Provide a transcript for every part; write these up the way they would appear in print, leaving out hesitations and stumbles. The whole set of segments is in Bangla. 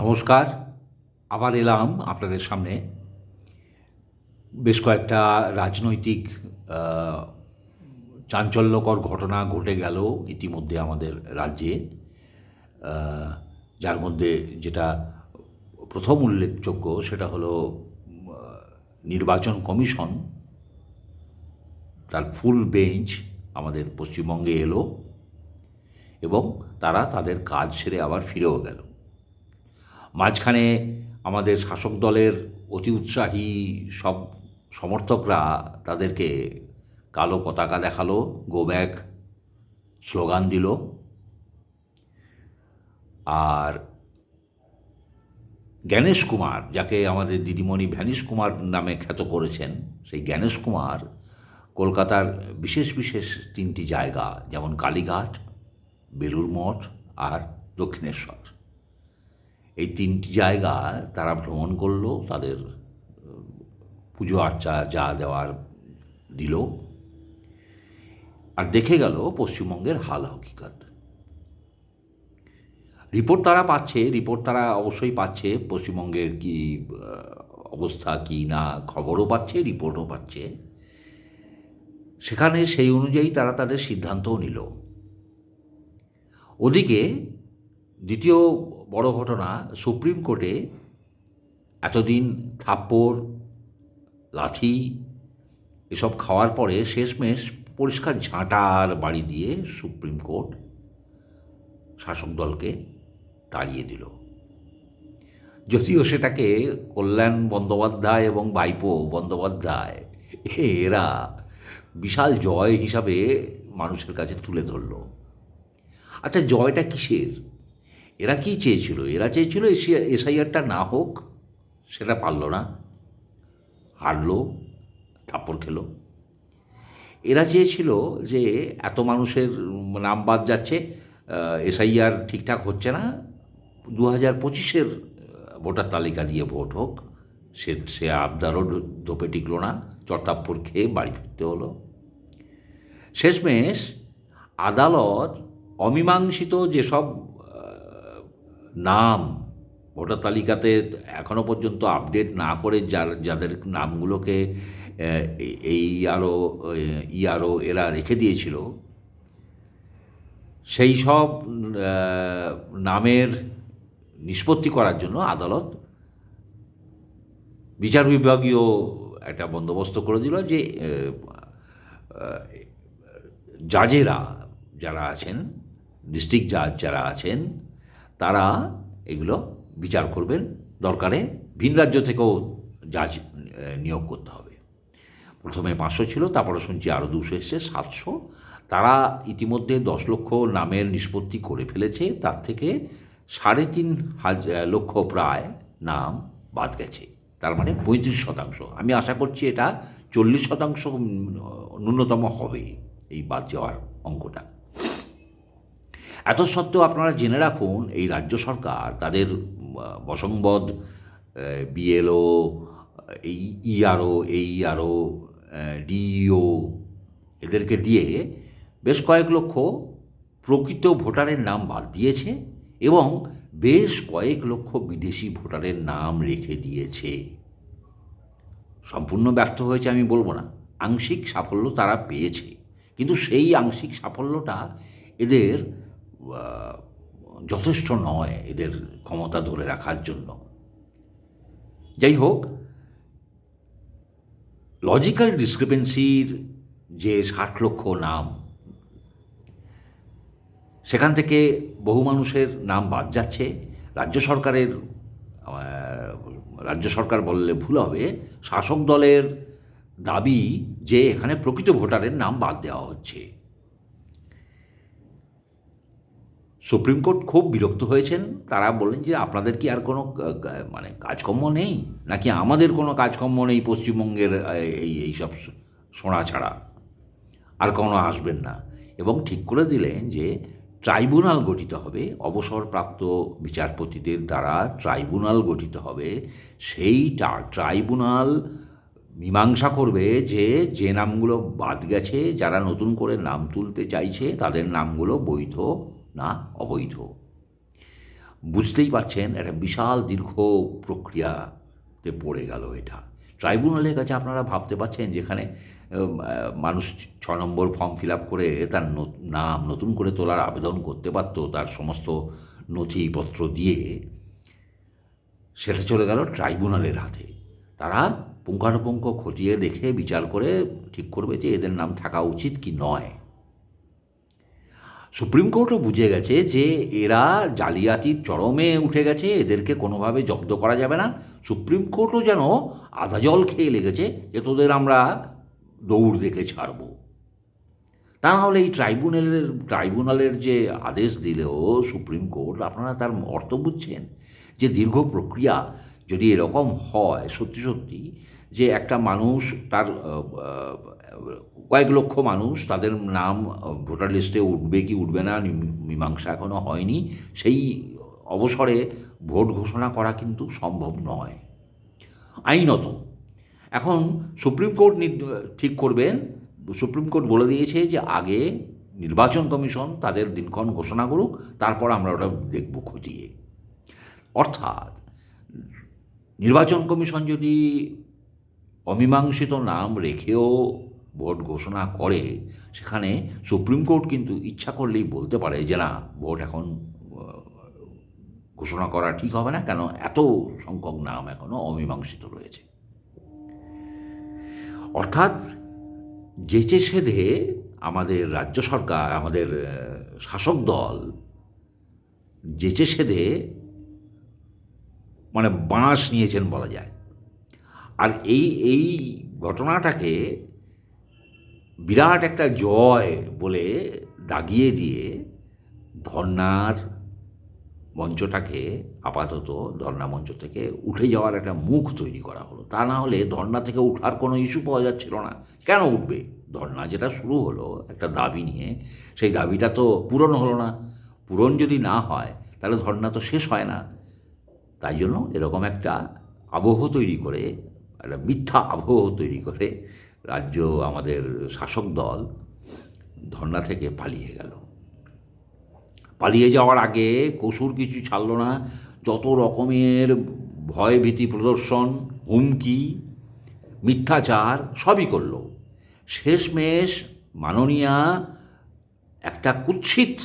নমস্কার। আবার এলাম আপনাদের সামনে। বেশ কয়েকটা রাজনৈতিক আ চাঞ্চল্যকর ঘটনা ঘটে গেল ইতিমধ্যে আমাদের রাজ্যে। আ যার মধ্যে যেটা প্রথম উল্লেখযোগ্য সেটা হলো আ নির্বাচন কমিশন তার ফুল বেঞ্চ আমাদের পশ্চিমবঙ্গে এলো এবং তারা তাদের কাজ সেরে আবার ফিরেও গেল। মাঝখানে আমাদের শাসক দলের অতি উৎসাহী সব সমর্থকরা তাদেরকে কালো পতাকা দেখালো, গো ব্যাক স্লোগান দিল। আর জ্ঞানেশ কুমার, যাকে আমাদের দিদিমণি ভ্যানিশ কুমার নামে খ্যাত করেছেন, সেই জ্ঞানেশ কুমার কলকাতার বিশেষ বিশেষ তিনটি জায়গা, যেমন কালীঘাট, বেলুড় মঠ আর দক্ষিণেশ্বর, এই তিনটি জায়গা তারা ভ্রমণ করলো, তাদের পুজো আর্চা যা দেওয়ার দিল, আর দেখে গেল পশ্চিমবঙ্গের হাল হকিকত। রিপোর্ট তারা অবশ্যই পাচ্ছে পশ্চিমবঙ্গের কি অবস্থা, কি না, খবরও পাচ্ছে, রিপোর্টও পাচ্ছে। সেখানে সেই অনুযায়ী তারা তাদের সিদ্ধান্তও নিল। ওদিকে দ্বিতীয় বড় ঘটনা, সুপ্রিম কোর্টে এতদিন থাপ্পড়, লাথি এসব খাওয়ার পরে শেষমেশ পরিষ্কার ঝাঁটার বাড়ি দিয়ে সুপ্রিম কোর্ট শাসক দলকে তাড়িয়ে দিল। যদিও সেটাকে কল্যাণ বন্দ্যোপাধ্যায় এবং ভাইপো বন্দ্যোপাধ্যায় এরা বিশাল জয় হিসাবে মানুষের কাছে তুলে ধরল। আচ্ছা, জয়টা কিসের? এরা কি চেয়েছিল? এরা চেয়েছিল এসআইআরটা না হোক, সেটা পারল না, হারলো, থাপ্পড় খেলো। এরা চেয়েছিল যে এত মানুষের নাম বাদ যাচ্ছে, এসআইআর ঠিকঠাক হচ্ছে না, 2025-এর ভোটার তালিকা দিয়ে ভোট হোক। সে আবদারও ধোপে টিকল না, চড়তাপ্পড় খেয়ে বাড়ি ফিরতে হলো। শেষমেশ আদালত অমীমাংসিত যেসব নাম ভোটার তালিকাতে এখনও পর্যন্ত আপডেট না করে যাদের নামগুলোকে এই আরও ইআরও এরা রেখে দিয়েছিল, সেই সব নামের নিষ্পত্তি করার জন্য আদালত বিচার বিভাগীয় একটা বন্দোবস্ত করে দিল যে জাজেরা যারা আছেন, ডিস্ট্রিক্ট জাজ যারা আছেন, তারা এগুলো বিচার করবেন। দরকারে ভিন রাজ্য থেকেও জাজ নিয়োগ করতে হবে। প্রথমে 500 ছিল, তারপরে শুনছি আরও 200 এসছে, 700। তারা ইতিমধ্যে 10 লক্ষ নামের নিষ্পত্তি করে ফেলেছে। তার থেকে 3.5 লক্ষ প্রায় নাম বাদ গেছে, তার মানে 35%। আমি আশা করছি এটা 40% ন্যূনতম হবে, এই বাদ যাওয়ার অঙ্কটা। এত সত্ত্বেও আপনারা জেনে রাখুন, এই রাজ্য সরকার তাদের বসংবদ বিএলও, এই ইআরও, এইআরও, ডিইও এদেরকে দিয়ে বেশ কয়েক লক্ষ প্রকৃত ভোটারের নাম বাদ দিয়েছে এবং বেশ কয়েক লক্ষ বিদেশি ভোটারের নাম রেখে দিয়েছে। সম্পূর্ণ ব্যর্থ হয়েছে আমি বলবো না, আংশিক সাফল্য তারা পেয়েছে, কিন্তু সেই আংশিক সাফল্যটা এদের যথেষ্ট নয় এদের ক্ষমতা ধরে রাখার জন্য। যাই হোক, লজিক্যাল ডিসক্রিপেন্সির যে 60 লক্ষ নাম, সেখান থেকে বহু মানুষের নাম বাদ যাচ্ছে। রাজ্য সরকার বললে ভুল হবে, শাসক দলের দাবি যে এখানে প্রকৃত ভোটারের নাম বাদ দেওয়া হচ্ছে। সুপ্রিম কোর্ট খুব বিরক্ত হয়েছেন। তারা বললেন যে আপনাদের কি আর কোনো কাজকর্ম নেই, নাকি আমাদের কোনো কাজকর্ম নেই পশ্চিমবঙ্গের এইসব শোনা ছাড়া, আর কোনো আসবেন না। এবং ঠিক করে দিলেন যে ট্রাইব্যুনাল গঠিত হবে, অবসরপ্রাপ্ত বিচারপতিদের দ্বারা ট্রাইব্যুনাল গঠিত হবে। সেই ট্রাইব্যুনাল মীমাংসা করবে যে নামগুলো বাদ গেছে, যারা নতুন করে নাম তুলতে চাইছে তাদের নামগুলো বৈধ না অবৈধ। বুঝতেই পারছেন একটা বিশাল দীর্ঘ প্রক্রিয়াতে পড়ে গেল এটা। ট্রাইব্যুনালের কাছে আপনারা ভাবতে পারছেন যেখানে মানুষ 6 নম্বর ফর্ম ফিল আপ করে তার নাম নতুন করে তোলার আবেদন করতে পারত তার সমস্ত নথিপত্র দিয়ে, সেটা চলে গেল ট্রাইব্যুনালের হাতে। তারা পুঙ্খানুপুঙ্খ খতিয়ে দেখে বিচার করে ঠিক করবে যে এদের নাম থাকা উচিত কি নয়। সুপ্রিম কোর্টও বুঝে গেছে যে এরা জালিয়াতির চরমে উঠে গেছে, এদেরকে কোনোভাবে জব্দ করা যাবে না। সুপ্রিম কোর্টও যেন আধা জল খেয়ে লেগেছে যে তোদের আমরা দৌড় দেখে ছাড়ব। তা নাহলে এই ট্রাইব্যুনালের যে আদেশ দিলেও সুপ্রিম কোর্ট, আপনারা তার অর্থ বুঝছেন যে দীর্ঘ প্রক্রিয়া যদি এরকম হয় সত্যি সত্যি, যে একটা মানুষ তার কয়েক লক্ষ মানুষ তাদের নাম ভোটার লিস্টে উঠবে কি উঠবে না মীমাংসা এখনও হয়নি, সেই অবসরে ভোট ঘোষণা করা কিন্তু সম্ভব নয় আইনত। এখন সুপ্রিম কোর্ট ঠিক করবেন। সুপ্রিম কোর্ট বলে দিয়েছে যে আগে নির্বাচন কমিশন তাদের দিনক্ষণ ঘোষণা করুক, তারপর আমরা ওটা দেখব খতিয়ে। অর্থাৎ নির্বাচন কমিশন যদি অমীমাংসিত নাম রেখেও ভোট ঘোষণা করে, সেখানে সুপ্রিম কোর্ট কিন্তু ইচ্ছা করলেই বলতে পারে যে না, ভোট এখন ঘোষণা করা ঠিক হবে না, কেন এত সংখ্যক নাম এখনও অমীমাংসিত রয়েছে। অর্থাৎ যেচে সেধে আমাদের রাজ্য সরকার, আমাদের শাসক দল যেচে সেধে মানে বাঁশ নিয়েছেন বলা যায়। আর এই ঘটনাটাকে বিরাট একটা জয় বলে দাগিয়ে দিয়ে ধর্নার মঞ্চটাকে আপাতত ধর্না মঞ্চ থেকে উঠে যাওয়ার একটা মুখ তৈরি করা হলো। তা না হলে ধর্না থেকে ওঠার কোনো ইস্যু পাওয়া যাচ্ছিল না। কেন উঠবে? ধর্না যেটা শুরু হলো একটা দাবি নিয়ে, সেই দাবিটা তো পূরণ হলো না। পূরণ যদি না হয় তাহলে ধর্না তো শেষ হয় না। তাই জন্য এরকম একটা আবহ তৈরি করে, একটা মিথ্যা আবহ তৈরি করে রাজ্য আমাদের শাসক দল ধর্না থেকে পালিয়ে গেল। পালিয়ে যাওয়ার আগে কসুর কিছু ছাড়ল না। যত রকমের ভয় ভীতি প্রদর্শন, হুমকি, মিথ্যাচার সবই করল। শেষমেশ মাননীয়া একটা কুৎসিত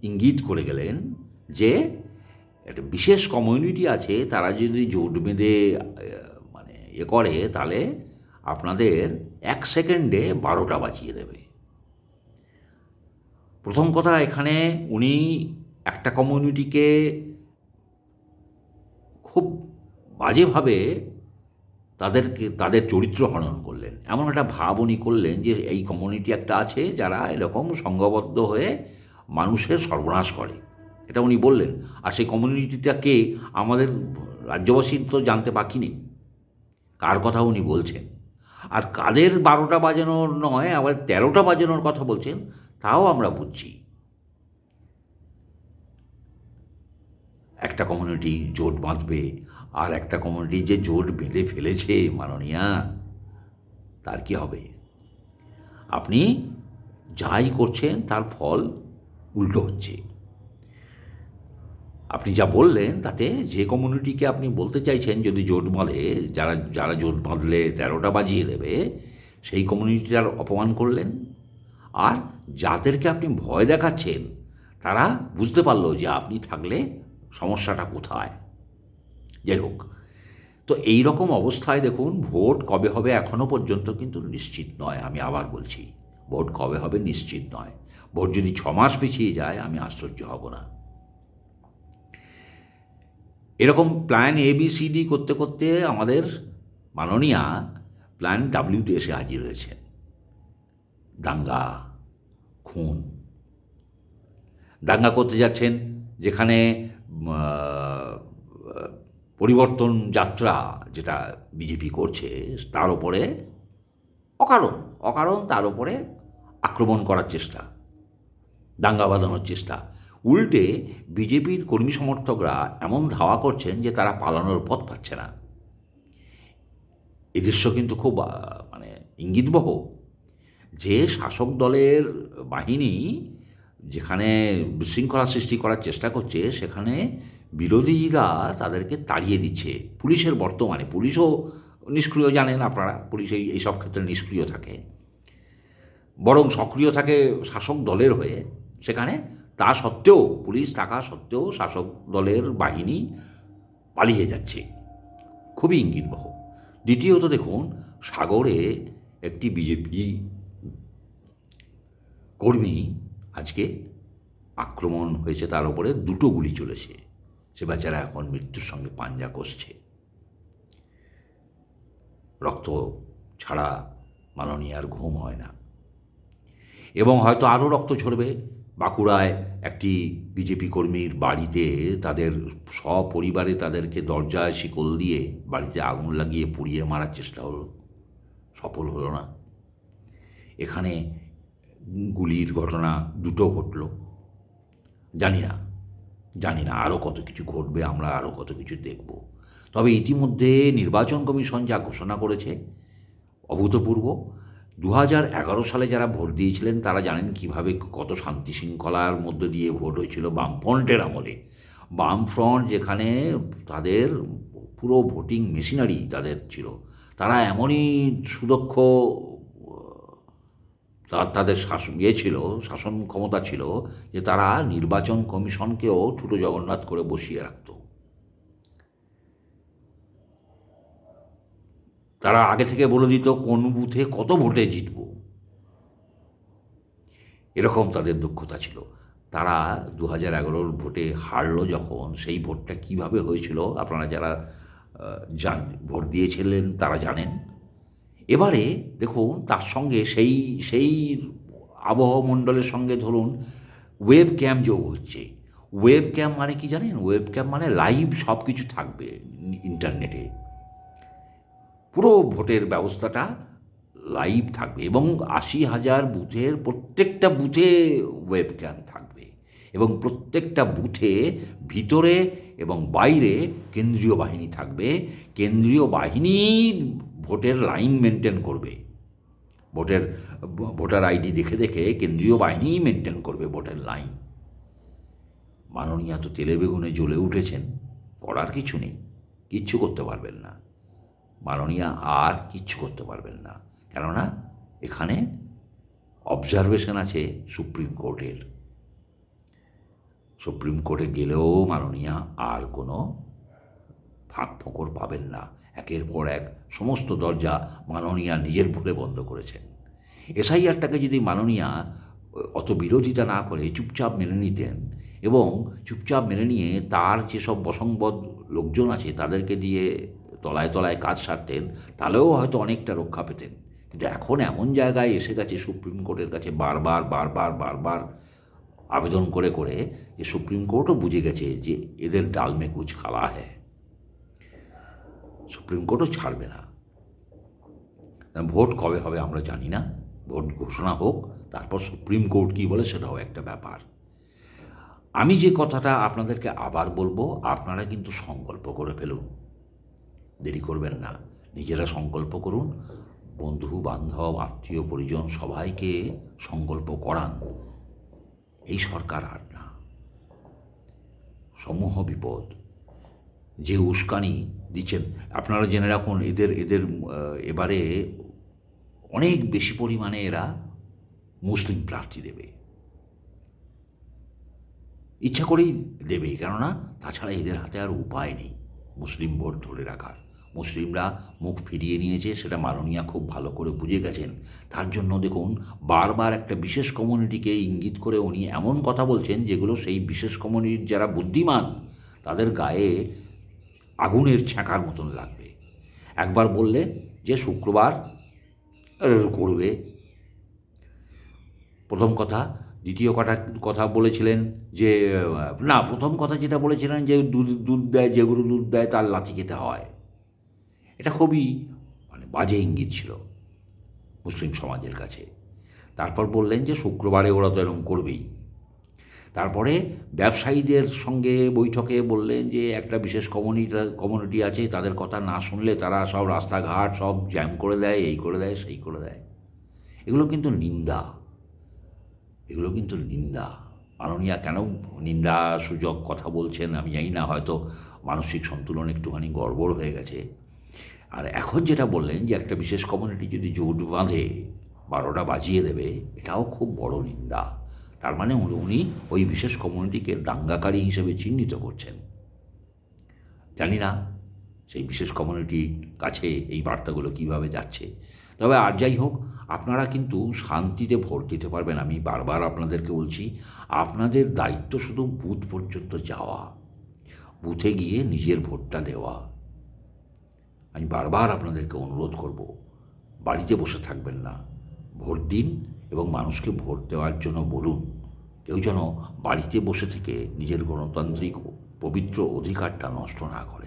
ইঙ্গিত করে গেলেন যে একটা বিশেষ কমিউনিটি আছে, তারা যদি জোট বেঁধে মানে করে তাহলে আপনাদের 1 সেকেন্ডে 12টা বাজিয়ে দেবে। প্রথম কথা, এখানে উনি একটা কমিউনিটিকে খুব বাজেভাবে তাদের চরিত্র হনন করলেন। এমন একটা ভাব উনি করলেন যে এই কমিউনিটি একটা আছে যারা এরকম সংঘবদ্ধ হয়ে মানুষের সর্বনাশ করে, এটা উনি বললেন। আর সেই কমিউনিটিটা কে আমাদের রাজ্যবাসীর তো জানতে বাকি নেই কার কথা উনি বলছেন। আর কাদের 12টা বাজানোর নয়, আবার 13টা বাজানোর কথা বলছেন, তাও আমরা বুঝছি। একটা কমিউনিটি জোট বাঁধবে, আর একটা কমিউনিটি যে জোট বেঁধে ফেলেছে মাননীয়া, তার কি হবে? আপনি যাই করছেন তার ফল উল্টো হচ্ছে। আপনি যা বললেন তাতে যে কমিউনিটিকে আপনি বলতে চাইছেন যদি জোট বাঁধে, যারা জোট বাঁধলে 13টা বাজিয়ে দেবে, সেই কমিউনিটিটার অপমান করলেন। আর যাদেরকে আপনি ভয় দেখাচ্ছেন তারা বুঝতে পারলো যে আপনি থাকলে সমস্যাটা কোথায়। যাই হোক, তো এই রকম অবস্থায় দেখুন, ভোট কবে হবে এখনও পর্যন্ত কিন্তু নিশ্চিত নয়। আমি আবার বলছি, ভোট কবে হবে নিশ্চিত নয়। ভোট যদি 6 মাস পিছিয়ে যায় আমি আশ্চর্য হব না। এরকম প্ল্যান ABCD করতে করতে আমাদের মাননীয়া প্ল্যান Wতে এসে হাজির হয়েছেন। দাঙ্গা, খুন। দাঙ্গা করতে যাচ্ছেন যেখানে পরিবর্তন যাত্রা যেটা বিজেপি করছে তার ওপরে অকারণ তার ওপরে আক্রমণ করার চেষ্টা, দাঙ্গা বাঁধানোর চেষ্টা। উল্টে বিজেপির কর্মী সমর্থকরা এমন ধাওয়া করছেন যে তারা পালানোর পথ পাচ্ছে না। এ দৃশ্য কিন্তু খুব মানে ইঙ্গিতবহ যে শাসক দলের বাহিনী যেখানে বিশৃঙ্খলা সৃষ্টি করার চেষ্টা করছে, সেখানে বিরোধীরা তাদেরকে তাড়িয়ে দিচ্ছে। পুলিশের বর্তমানে, পুলিশও নিষ্ক্রিয়, জানেন আপনারা, পুলিশ এইসব ক্ষেত্রে নিষ্ক্রিয় থাকে, বরং সক্রিয় থাকে শাসক দলের হয়ে। সেখানে তা সত্ত্বেও, পুলিশ থাকা সত্ত্বেও শাসক দলের বাহিনী পালিয়ে যাচ্ছে, খুবই ইঙ্গিতবহ। দ্বিতীয়ত দেখুন, সাগরে একটি বিজেপি কর্মী আজকে আক্রমণ হয়েছে, তার উপরে 2টো গুলি চলেছে, সে বেচারা এখন মৃত্যুর সঙ্গে পাঞ্জা কষছে। রক্ত ছাড়া মাননীয়ার ঘুম হয় না, এবং হয়তো আরও রক্ত ঝরবে। বাঁকুড়ায় একটি বিজেপি কর্মীর বাড়িতে তাদের সপরিবারে তাদেরকে দরজায় শিকল দিয়ে বাড়িতে আগুন লাগিয়ে পুড়িয়ে মারার চেষ্টা হলো, সফল হলো না। এখানে গুলির ঘটনা 2টো ঘটল। জানি না আরও কত কিছু ঘটবে, আমরা আরও কত কিছু দেখব। তবে ইতিমধ্যে নির্বাচন কমিশন যা ঘোষণা করেছে অভূতপূর্ব। 2011 সালে যারা ভোট দিয়েছিলেন তারা জানেন কিভাবে কত শান্তি শৃঙ্খলার মধ্য দিয়ে ভোট হয়েছিল বামফ্রন্টের আমলে। বামফ্রন্ট যেখানে তাদের পুরো ভোটিং মেশিনারি তাদের ছিল, তারা এমনই সুদক্ষ, তাদের শাসন ক্ষমতা ছিল যে তারা নির্বাচন কমিশনকেও ছোটো জগন্নাথ করে বসিয়ে রাখত। তারা আগে থেকে বলে দিত কোন বুথে কত ভোটে জিতব, এরকম তাদের দক্ষতা ছিল। তারা 2011 ভোটে হারলো যখন, সেই ভোটটা কিভাবে হয়েছিল আপনারা যারা ভোট দিয়েছিলেন তারা জানেন। এবারে দেখুন, তার সঙ্গে সেই আবহমণ্ডলের সঙ্গে ধরুন ওয়েব ক্যাম যোগ হচ্ছে। ওয়েব ক্যাম মানে কি জানেন? ওয়েব ক্যাম মানে লাইভ সব কিছু থাকবে ইন্টারনেটে, পুরো ভোটের ব্যবস্থাটা লাইভ থাকবে, এবং 80,000 বুথের প্রত্যেকটা বুথে ওয়েব ক্যাম থাকবে, এবং প্রত্যেকটা বুথে ভিতরে এবং বাইরে কেন্দ্রীয় বাহিনী থাকবে। কেন্দ্রীয় বাহিনী ভোটের লাইন মেনটেন করবে, ভোটার আইডি দেখে দেখে কেন্দ্রীয় বাহিনী মেনটেন করবে ভোটের লাইন। মাননীয়া তো তেলে বেগুনে জ্বলে উঠেছেন, করার কিছু নেই, কিচ্ছু করতে পারবেন না মাননীয়া, আর কিচ্ছু করতে পারবেন না, কেননা এখানে অবজারভেশন আছে সুপ্রিম কোর্টের। সুপ্রিম কোর্টে গেলেও মাননীয়া আর কোনো ফাঁক ফোকর পাবেন না। একের পর এক সমস্ত দরজা মাননীয়া নিজের ভুলে বন্ধ করেছেন। এসআইআরটাকে যদি মাননীয়া অত বিরোধিতা না করে চুপচাপ মেনে নিতেন, এবং চুপচাপ মেনে নিয়ে তার যেসব বসংবদ লোকজন আছে তাদেরকে দিয়ে তলায় তলায় কাজ সারতেন, তাহলেও হয়তো অনেকটা রক্ষা পেতেন। কিন্তু এখন এমন জায়গায় এসে গেছে সুপ্রিম কোর্টের কাছে বারবার আবেদন করে করে, যে সুপ্রিম কোর্টও বুঝে গেছে যে এদের ডাল মে কুছ কালা হ্যায়, সুপ্রিম কোর্টও ছাড়বে না। ভোট কবে হবে আমরা জানি না, ভোট ঘোষণা হোক, তারপর সুপ্রিম কোর্ট কী বলে সেটাও একটা ব্যাপার। আমি যে কথাটা আপনাদেরকে আবার বলবো, আপনারা কিন্তু সংকল্প করে ফেলুন, দেরি করবেন না, নিজেরা সংকল্প করুন, বন্ধু বান্ধব আত্মীয় পরিজন সবাইকে সংকল্প করান। এই সরকার আর না, সমূহ বিপদ। যে উস্কানি দিচ্ছেন আপনারা জেনে রাখুন, এদের এবারে অনেক বেশি পরিমাণে এরা মুসলিম প্রার্থী দেবে, ইচ্ছা করেই দেবে, কেননা তাছাড়া এদের হাতে আর উপায় নেই মুসলিম ভোট ধরে রাখার। মুসলিমরা মুখ ফিরিয়ে নিয়েছে, সেটা মাননীয়া খুব ভালো করে বুঝে গেছেন। তার জন্য দেখুন, বারবার একটা বিশেষ কমিউনিটিকে ইঙ্গিত করে উনি এমন কথা বলছেন যেগুলো সেই বিশেষ কমিউনিটির যারা বুদ্ধিমান তাদের গায়ে আগুনের ছ্যাঁকার মতন লাগবে। একবার বললে যে শুক্রবার করবে, প্রথম কথা। দ্বিতীয় কথা বলেছিলেন যে না, প্রথম কথা যেটা বলেছিলেন যে দুধ দেয়, যে গরু দুধ দেয় তার লাথি খেতে হয়। এটা খুবই বাজে ইঙ্গিত ছিল মুসলিম সমাজের কাছে। তারপর বললেন যে শুক্রবারে ওরা তো এরকম করবেই। তারপরে ব্যবসায়ীদের সঙ্গে বৈঠকে বললেন যে একটা বিশেষ কমিউনিটি আছে, তাদের কথা না শুনলে তারা সব রাস্তাঘাট সব জ্যাম করে দেয়, এই করে দেয়, সেই করে দেয়। এগুলো কিন্তু নিন্দা। মাননীয়া কেন নিন্দা সূচক কথা বলছেন আমি জানি না, হয়তো মানসিক সন্তুলন একটুখানি গড়বড় হয়ে গেছে। আর এখন যেটা বললেন যে একটা বিশেষ কমিউনিটি যদি জোট বাঁধে 12টা বাজিয়ে দেবে, এটাও খুব বড় নিন্দা। তার মানে উনি ওই বিশেষ কমিউনিটিকে দাঙ্গাকারী হিসেবে চিহ্নিত করছেন। জানি না সেই বিশেষ কমিউনিটির কাছে এই বার্তাগুলো কীভাবে যাচ্ছে। তবে আর যাই হোক, আপনারা কিন্তু শান্তিতে ভোট দিতে পারবেন। আমি বারবার আপনাদেরকে বলছি, আপনাদের দায়িত্ব শুধু বুথ পর্যন্ত যাওয়া, বুথে গিয়ে নিজের ভোটটা দেওয়া। আমি বারবার আপনাদেরকে অনুরোধ করব, বাড়িতে বসে থাকবেন না, ভোট দিন এবং মানুষকে ভোট দেওয়ার জন্য বলুন। কেউ যেন বাড়িতে বসে থেকে নিজের গণতান্ত্রিক পবিত্র অধিকারটা নষ্ট না করে।